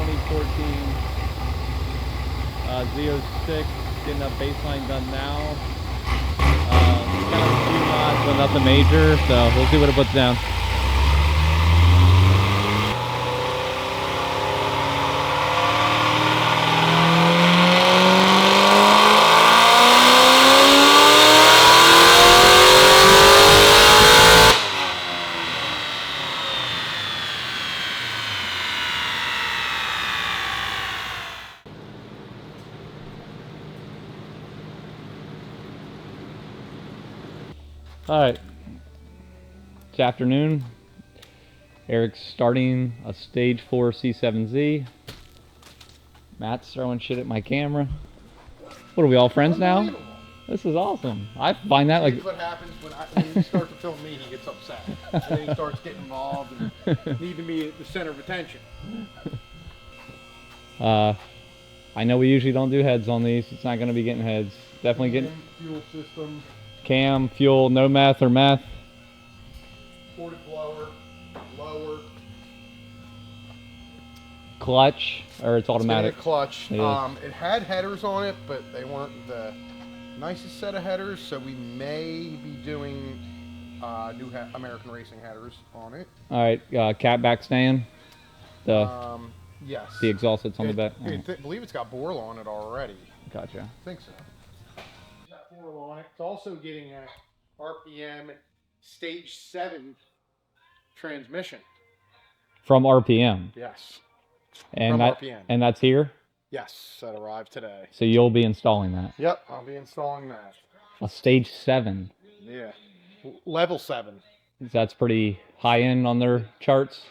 2014 Z06, getting a baseline done now. Kind of a few knots, but nothing major, so we'll see what it puts down. Alright, it's afternoon. Eric's starting a stage 4 C7 Z. Matt's throwing shit at my camera. What are we all friends now? This is awesome. I find that like... what happens when you start to film me, he gets upset. And then he starts getting involved and needing me at the center of attention. I know we usually don't do heads on these. It's not going to be getting heads. Definitely getting... Fuel system. Cam, fuel, no meth or meth. Ported blower, lower. Clutch, or it's automatic? It's clutch. Yeah. It had headers on it, but they weren't the nicest set of headers, so we may be doing new American Racing headers on it. Alright, cat back stand. Yes. The exhaust that's on the back. I believe it's got Boral on it already. Gotcha. I think so. It's got Boral on it. It's also getting a RPM Stage 7 transmission. From RPM? Yes. And From that, RPM. And that's here? Yes, that arrived today. So you'll be installing that? Yep, I'll be installing that. A stage 7? Yeah. Level 7. That's pretty high end on their charts?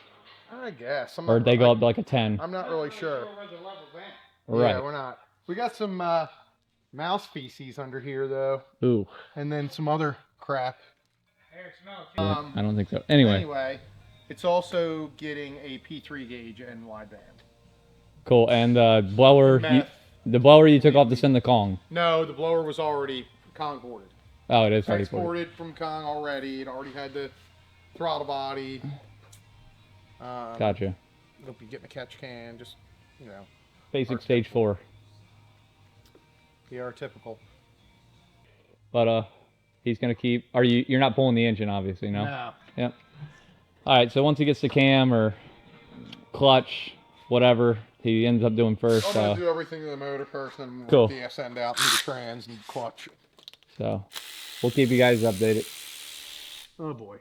I guess. Or they go up to like a 10? I'm not really sure. Right. Yeah, we're not. We got some mouse feces under here, though. Ooh. And then some other crap. Yeah, I don't think so. Anyway, it's also getting a P3 gauge and wideband. Cool. And blower, the blower you took off to send the Kong? No, the blower was already Kong boarded. Oh, it is already exported from Kong already. It already had the throttle body. Gotcha. It'll be getting a catch can, just, you know. Basic stage 4. Yeah, our typical. But he's gonna keep. You're not pulling the engine, obviously, no? No. Yep. All right. So once he gets the cam or clutch, whatever he ends up doing first. I'm gonna do everything to the motor first, and cool. The SN out, and the trans and clutch. So we'll keep you guys updated. Oh boy.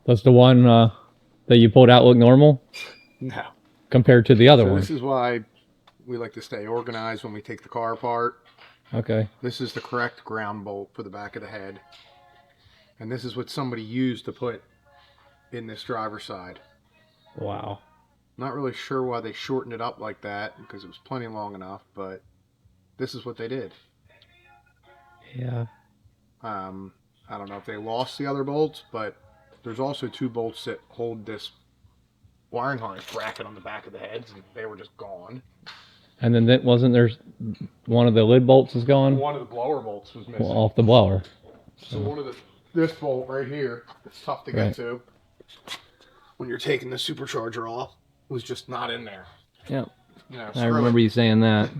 Does the one that you pulled out look normal? No. Compared to the other one. This is why we like to stay organized when we take the car apart. Okay. This is the correct ground bolt for the back of the head. And this is what somebody used to put in this driver's side. Wow. Not really sure why they shortened it up like that, because it was plenty long enough, but this is what they did. Yeah. I don't know if they lost the other bolts, but there's also 2 bolts that hold this wiring harness bracket on the back of the heads, and they were just gone. And then wasn't there one of the lid bolts is gone? One of the blower bolts was missing. Well, off the blower. So this bolt right here, it's tough to get to. When you're taking the supercharger off, was just not in there. Yep. You know, I remember you saying that.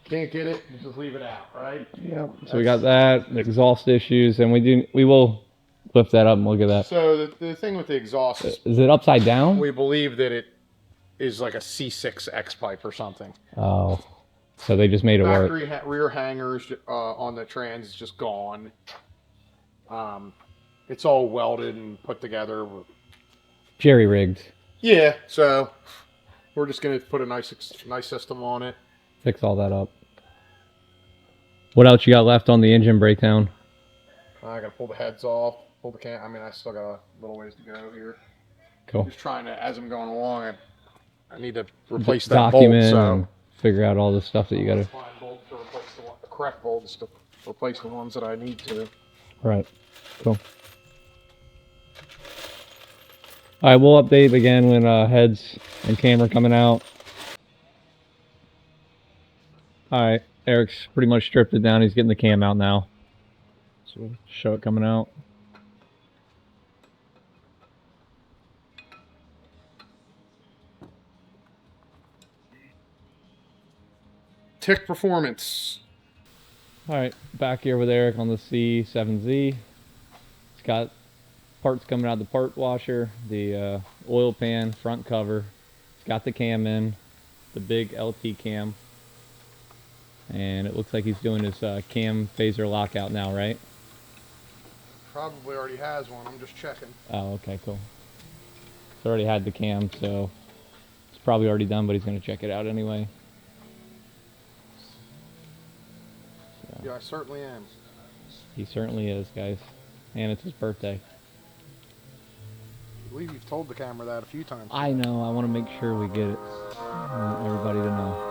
Can't get it, you just leave it out, right? Yep. So we got that, the exhaust issues, and we will lift that up and look at that. So the thing with the exhaust is it upside down? We believe that it is like a C6 X pipe or something. Oh, so they just made it work. Rear hangers on the trans is just gone. It's all welded and put together. Jerry rigged. Yeah, so we're just gonna put a nice system on it. Fix all that up. What else you got left on the engine breakdown? I gotta pull the heads off, pull the can. I mean, I still got a little ways to go here. Cool. Just trying to, as I'm going along, I need to replace that document bolt. So and figure out all the stuff that you got to. Find bolts to replace the correct bolts to replace the ones that I need to. Right. Cool. All right, we'll update again when heads and camera coming out. All right, Eric's pretty much stripped it down. He's getting the cam out now. So we'll show it coming out. Tick performance. All right, back here with Eric on the C7 Z. It's got parts coming out of the part washer, the oil pan, front cover. It's got the cam in, the big LT cam. And it looks like he's doing his cam phaser lockout now, right? Probably already has one. I'm just checking. Oh, okay, cool. It's already had the cam, so it's probably already done, but he's going to check it out anyway. So, Yeah, I certainly am. he certainly is, guys. And it's his birthday. I believe you've told the camera that a few times. I know. I want to make sure we get it. I want everybody to know.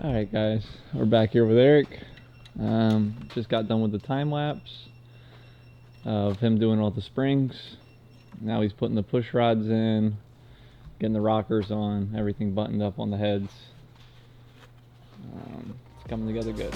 Alright guys, we're back here with Eric. Just got done with the time lapse of him doing all the springs. Now he's putting the push rods in, getting the rockers on, everything buttoned up on the heads. It's coming together good.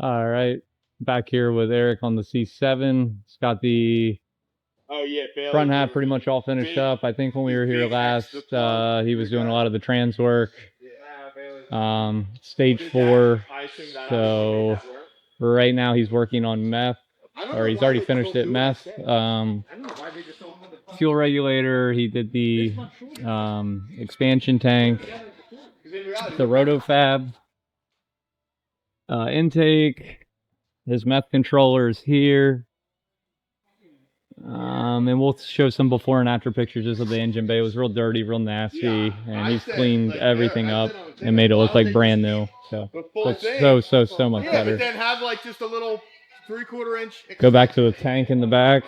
All right, back here with Eric on the C7. It's got the front half pretty much all finished up. I think when we were here last, he was doing a lot of the trans work. Stage 4. So right now he's working on meth, or he's already finished it, meth. Fuel regulator, he did the expansion tank, the rotofab. Intake, his meth controller is here, and we'll show some before and after pictures just of the engine bay. It was real dirty, real nasty, and he's cleaned everything up and made it look like brand new. So looks so much better. But then have like just a little 3/4 inch. Go back to the tank in the back.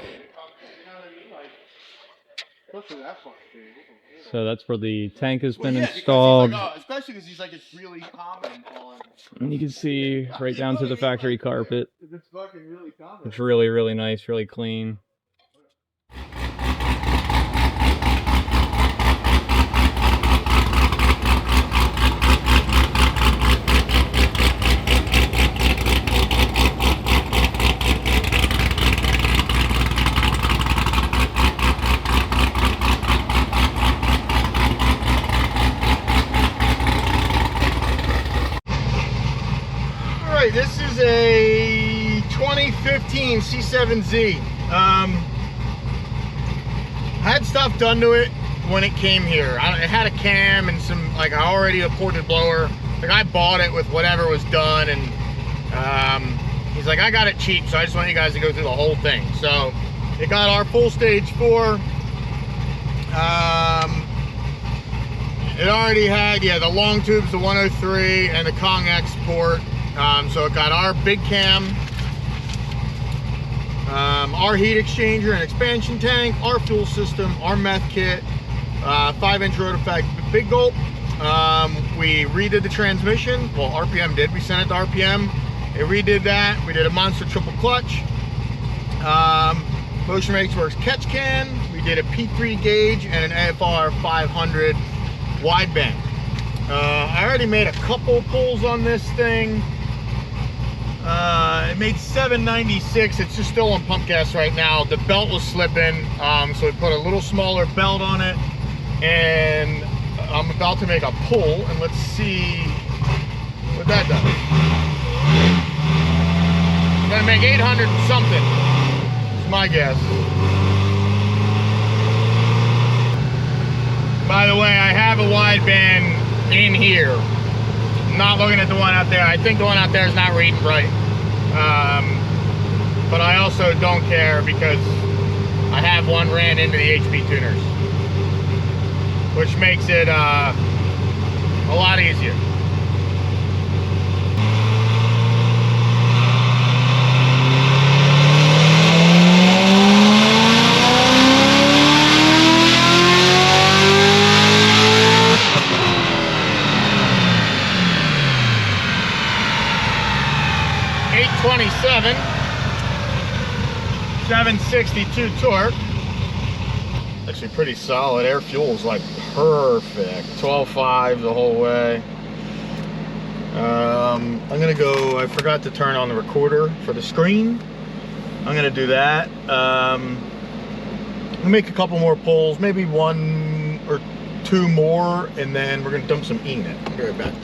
So that's where the tank has been installed. Especially because he's like, it's really common on. And you can see right down to the factory carpet. It's fucking really common. It's really, really nice, really clean. This is a 2015 C7Z. I had stuff done to it when it came here. It had a cam and some, like, I already a ported blower. Like, I bought it with whatever was done, and he's like, I got it cheap, so I just want you guys to go through the whole thing. So it got our full stage 4. It already had, yeah, the long tubes, the 103, and the Kong X port. So it got our big cam, our heat exchanger and expansion tank, our fuel system, our meth kit, 5-inch rotofab big gulp. we redid the transmission. Well, RPM did. We sent it to RPM. It redid that. We did a monster triple clutch. Motion Race Works catch can. We did a P3 gauge and an AFR 500 wideband. I already made a couple pulls on this thing. It made 796. It's just still on pump gas right now. The belt was slipping, so we put a little smaller belt on it, and I'm about to make a pull, and let's see what that does. I'm gonna make 800 and something. It's my guess. By the way, I have a wideband in here. I'm not looking at the one out there. I think the one out there is not reading right. But I also don't care because I have one ran into the HP tuners, which makes it a lot easier. .27, 762 torque. Actually pretty solid. Air fuel is like perfect. 12.5 the whole way. I'm gonna go, I forgot to turn on the recorder for the screen. I'm gonna do that. I'll make a couple more pulls, maybe 1 or 2 more, and then we're gonna dump some E in it. I'll be right back.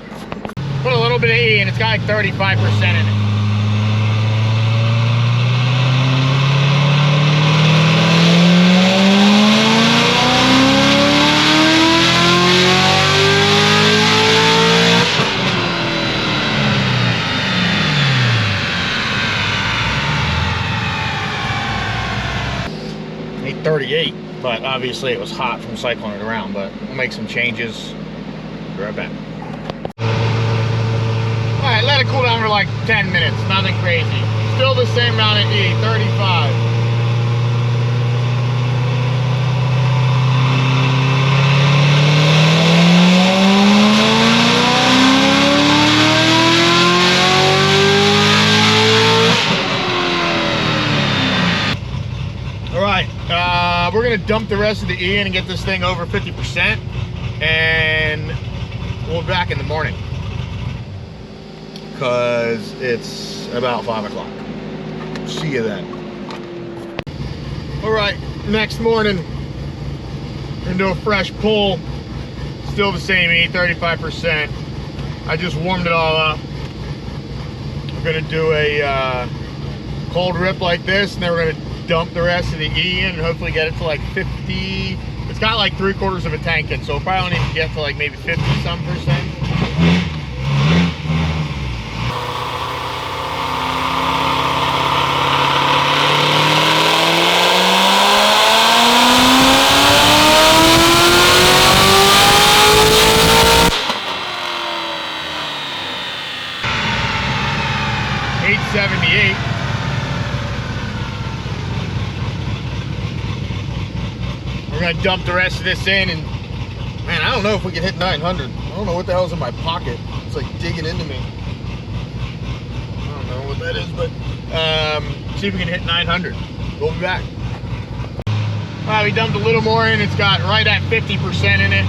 Put a little bit of E and it's got like 35% in it. But obviously it was hot from cycling it around, but we'll make some changes. Be right back. All right, let it cool down for like 10 minutes, nothing crazy. Still the same amount of E, 35. We're gonna dump the rest of the E in and get this thing over 50%, and we'll be back in the morning because it's about 5 o'clock. See you then. All right, next morning, gonna do a fresh pull. Still the same E, 35%. I just warmed it all up. We're gonna do a cold rip like this, and then we're gonna dump the rest of the E in and hopefully get it to like 50. It's got like 3/4 of a tank in, so we'll probably only get to like maybe 50-some%. .878. We're gonna dump the rest of this in, and man, I don't know if we can hit 900. I don't know what the hell's in my pocket. It's like digging into me. I don't know what that is, but see if we can hit 900. We'll be back. All right, we dumped a little more in. It's got right at 50% in it.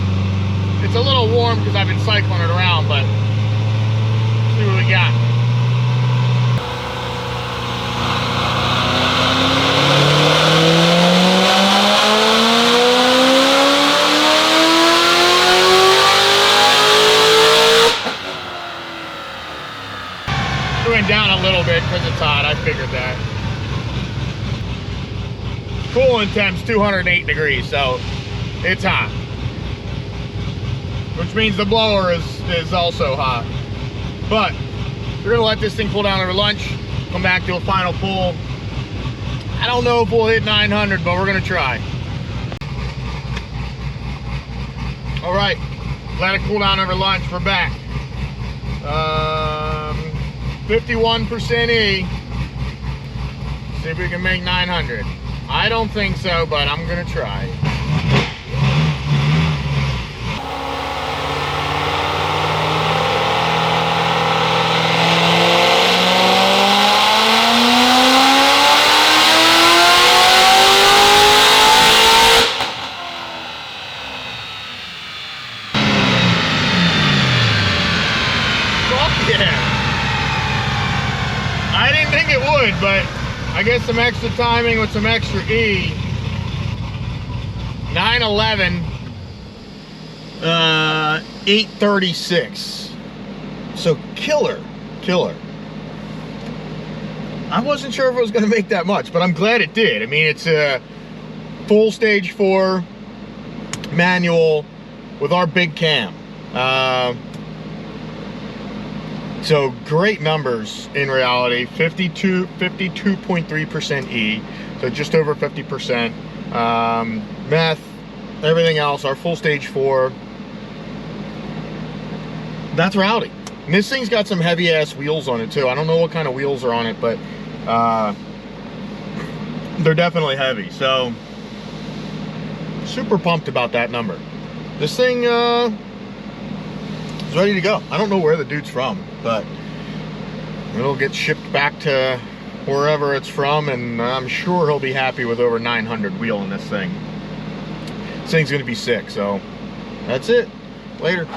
It's a little warm because I've been cycling it around, but let's see what we got. Down a little bit because it's hot. I figured that. Cooling temp's 208 degrees, so it's hot. Which means the blower is also hot. But we're gonna let this thing cool down over lunch, come back to a final pull. I don't know if we'll hit 900, but we're gonna try. All right, let it cool down over lunch. We're back. 51% E. See if we can make 900. I don't think so, but I'm gonna try. but I get some extra timing with some extra E. 911, 836. So killer. I wasn't sure if it was going to make that much, but I'm glad it did. I mean, it's a full stage 4 manual with our big cam. So great numbers in reality. 52.3% E, so just over 50%. Meth, everything else, our full stage 4. That's rowdy. And this thing's got some heavy ass wheels on it too. I don't know what kind of wheels are on it, but they're definitely heavy. So super pumped about that number. This thing is ready to go. I don't know where the dude's from, but it'll get shipped back to wherever it's from, and I'm sure he'll be happy with over 900 wheel in this thing. This thing's gonna be sick. So that's it. Later.